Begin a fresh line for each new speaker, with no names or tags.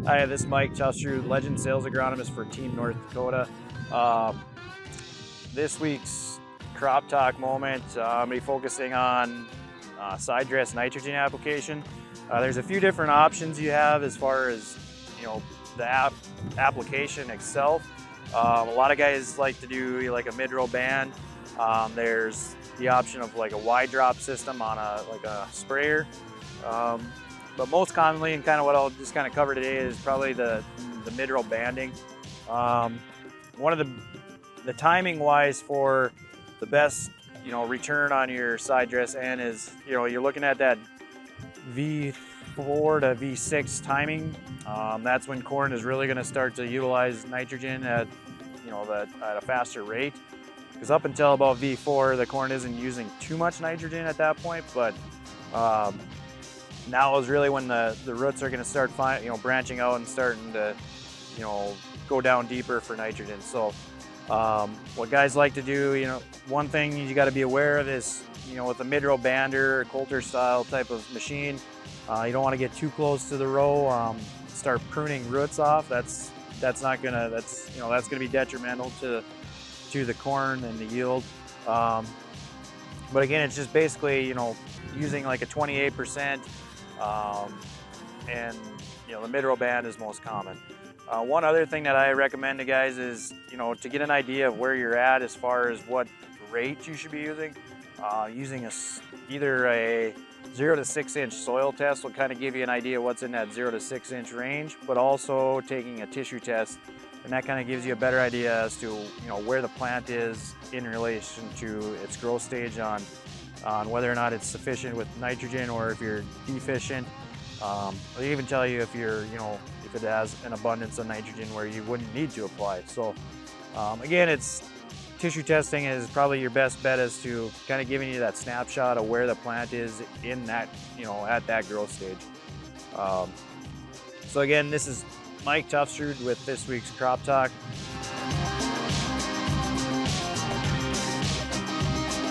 Hi, this is Mike Tofsrud, Legend Sales Agronomist for Team North Dakota. This week's crop talk moment, I'm going to be focusing on side dress nitrogen application. There's a few different options you have as far as the application itself. A lot of guys like to do like a mid-row band. There's the option of like a wide drop system on a sprayer. But most commonly, and kind of what I'll just kind of cover today, is probably the mid-row banding. One of the timing wise for the best return on your side dress N is you're looking at that V4 to V6 timing. That's when corn is really going to start to utilize nitrogen at at a faster rate. Because up until about V4, the corn isn't using too much nitrogen at that point, but now is really when the roots are going to start branching out and starting to go down deeper for nitrogen. So what guys like to do, one thing you got to be aware of is with a mid-row bander or coulter style type of machine, you don't want to get too close to the row, start pruning roots off. That's gonna be detrimental to the corn and the yield. But again, it's just basically using like a 28%, and the mid-row band is most common. One other thing that I recommend to guys is to get an idea of where you're at as far as what rate you should be using. Using either a 0 to 6 inch soil test will kind of give you an idea what's in that 0 to 6 inch range, but also taking a tissue test, and that kind of gives you a better idea as to where the plant is in relation to its growth stage on whether or not it's sufficient with nitrogen or if you're deficient. It'll even tell you if if it has an abundance of nitrogen where you wouldn't need to apply. So again, tissue testing is probably your best bet as to kind of giving you that snapshot of where the plant is in that at that growth stage. So again, this is Mike Tofsrud with this week's Crop Talk.